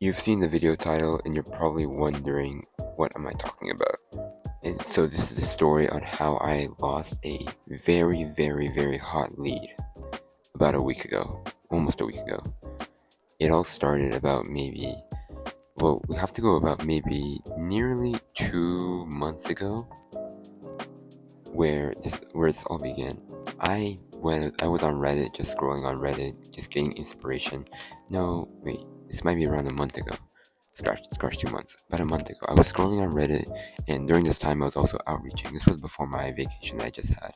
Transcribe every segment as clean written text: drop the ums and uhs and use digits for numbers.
You've seen the video title and you're probably wondering what am I talking about. And so this is the story on how I lost a very, very, very hot lead about a week ago, almost a week ago. It all started about we have to go about maybe nearly 2 months ago where this all began. I was on Reddit, just scrolling on Reddit, just getting inspiration. No, wait, this might be around a month ago. Scratch 2 months. About a month ago, I was scrolling on Reddit, and during this time, I was also outreaching. This was before my vacation that I just had.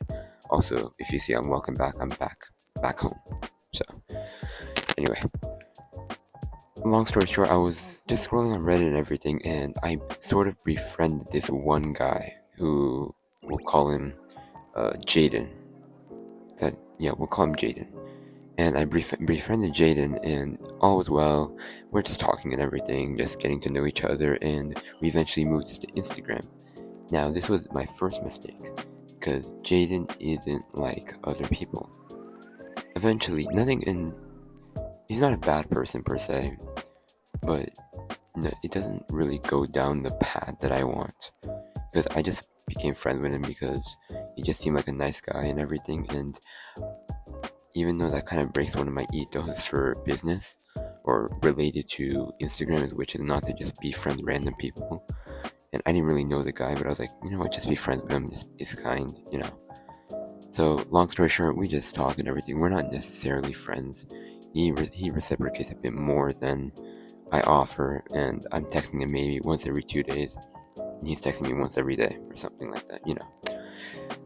Also, if you see, I'm welcome back. I'm back home. So, anyway, long story short, I was just scrolling on Reddit and everything, and I sort of befriended this one guy who we'll call him Jaden. We'll call him Jaden. And I befriended Jaden, and all was well. We're just talking and everything, just getting to know each other, and we eventually moved to Instagram. Now, this was my first mistake, because Jaden isn't like other people. Eventually, he's not a bad person per se, but no, it doesn't really go down the path that I want. Because I just became friends with him because he just seemed like a nice guy and everything, and even though that kind of breaks one of my ethos for business or related to Instagram, which is not to just be friends with random people. And I didn't really know the guy, but I was like, you know what, just be friends with him. He's kind. So long story short, we just talk and everything. We're not necessarily friends. He reciprocates a bit more than I offer, and I'm texting him maybe once every 2 days, and he's texting me once every day or something like that.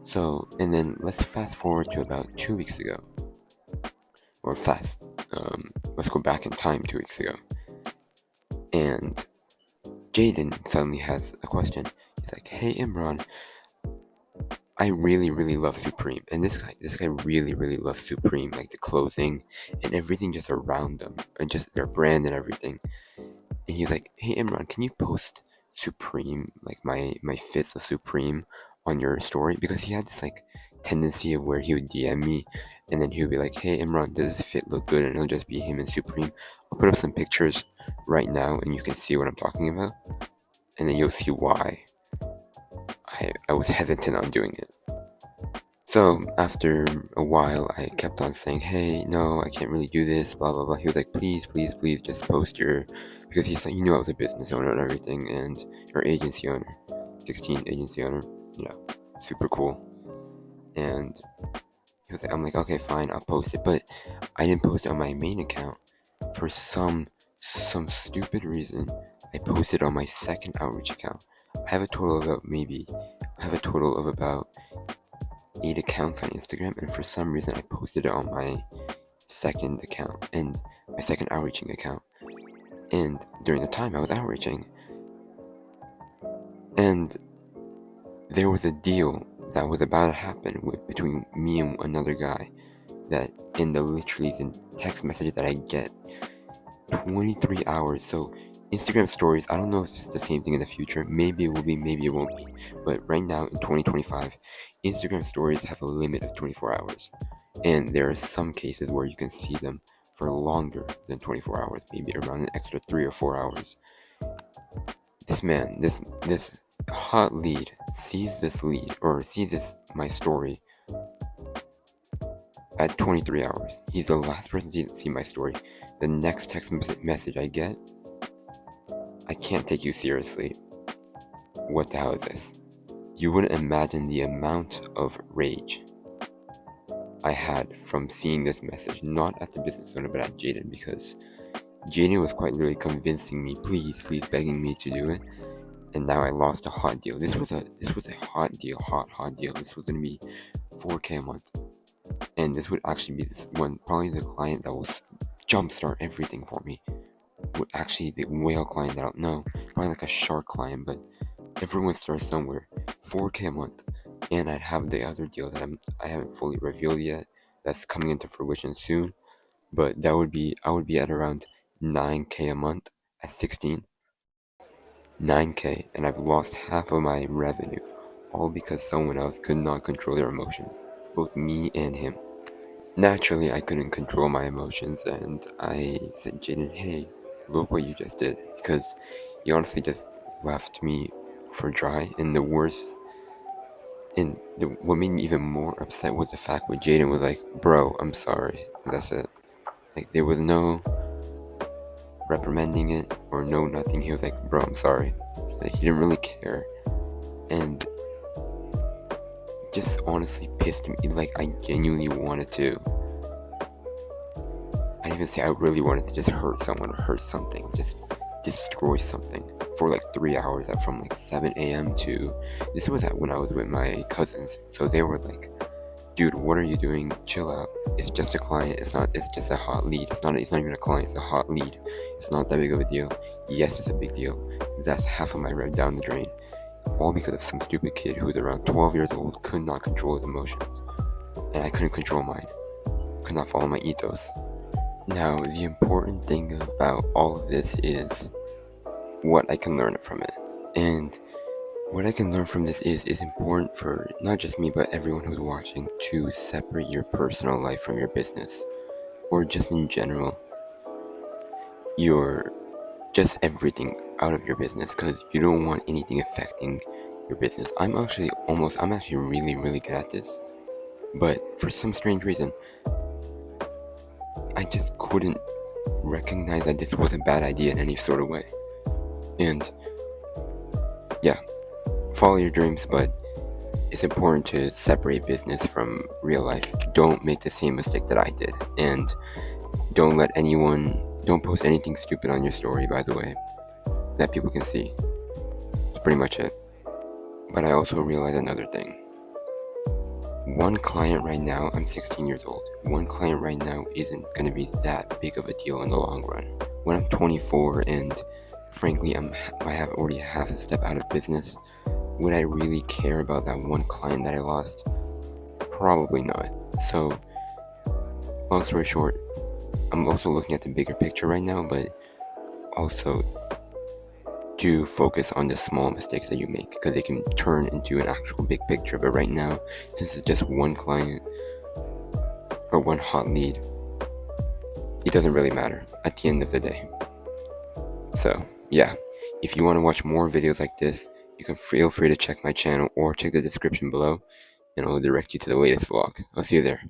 So, and then let's fast forward to about 2 weeks ago. Or let's go back in time 2 weeks ago. And Jaden suddenly has a question. He's like, hey Imran, I really, really love Supreme. And this guy really, really loves Supreme, like the clothing and everything just around them, and just their brand and everything. And he's like, hey Imran, can you post Supreme, like my fits of Supreme on your story? Because he had this like tendency of where he would DM me, and then he would be like, hey Imran, does this fit look good? And it'll just be him and Supreme. I'll put up some pictures right now and you can see what I'm talking about, and then you'll see why I was hesitant on doing it. So after a while, I kept on saying, hey, no, I can't really do this, blah, blah, blah. He was like, please, please, please just post because he's like, I was a business owner and everything, and your agency owner, 16 agency owner, super cool. And I'm like, okay, fine, I'll post it. But I didn't post it on my main account. For some stupid reason, I posted on my second outreach account. I have a total of about 8 accounts on Instagram, and for some reason I posted it on my second account and my second outreaching account. And during the time I was outreaching, and there was a deal that was about to happen between me and another guy, that in the text message that I get 23 hours. So Instagram stories, I don't know if it's the same thing in the future. Maybe it will be, maybe it won't be. But right now in 2025, Instagram stories have a limit of 24 hours. And there are some cases where you can see them for longer than 24 hours, maybe around an extra 3 or 4 hours. This hot lead sees my story at 23 hours. He's the last person to see my story. The next text message I get, I can't take you seriously. What the hell is this? You wouldn't imagine the amount of rage I had from seeing this message, not at the business owner, but at Jaden, because Jaden was quite literally convincing me, please, begging me to do it. And now I lost a hot deal. This was a hot deal. This was gonna be 4K a month, and this would actually be probably the client that will jumpstart everything for me. Would actually the whale client that I don't know, probably like a shark client, but everyone starts somewhere. 4K a month, and I'd have the other deal that I haven't fully revealed yet. That's coming into fruition soon, but I would be at around 9K a month at 16. 9K, and I've lost half of my revenue, all because someone else could not control their emotions, both me and him. Naturally, I couldn't control my emotions, and I said, Jaden, hey, look what you just did, because you honestly just left me for dry. And the worst, and what made me even more upset was the fact where Jaden was like, "Bro, I'm sorry." And that's it. Like there was no reprimanding it or no nothing. He was like, "Bro, I'm sorry." So he didn't really care, and just honestly pissed me. Like I genuinely wanted to. I even say I really wanted to just hurt someone or hurt something, just destroy something for like 3 hours from like 7 a.m. to this was when I was with my cousins. So they were like, dude, what are you doing? Chill out. It's just a client. It's just a hot lead. It's not even a client, it's a hot lead. It's not that big of a deal. Yes, it's a big deal. That's half of my rev down the drain. All because of some stupid kid who was around 12 years old, could not control his emotions. And I couldn't control mine. Could not follow my ethos. Now, the important thing about all of this is what I can learn from it. And what I can learn from this is important for not just me, but everyone who's watching, to separate your personal life from your business. Or just in general, your just everything out of your business, because you don't want anything affecting your business. I'm actually really, really good at this. But for some strange reason, I just couldn't recognize that this was a bad idea in any sort of way. And yeah, follow your dreams, but it's important to separate business from real life. Don't make the same mistake that I did. And don't post anything stupid on your story, by the way, that people can see. That's pretty much it. But I also realized another thing. One client right now, I'm 16 years old. One client right now isn't going to be that big of a deal in the long run. When I'm 24 and frankly I have already half a step out of business, would I really care about that one client that I lost? Probably not. So, long story short, I'm also looking at the bigger picture right now, but also do focus on the small mistakes that you make, because they can turn into an actual big picture. But right now, since it's just one client or one hot lead, it doesn't really matter at the end of the day. So yeah, if you want to watch more videos like this, you can feel free to check my channel or check the description below, and I'll direct you to the latest vlog. I'll see you there.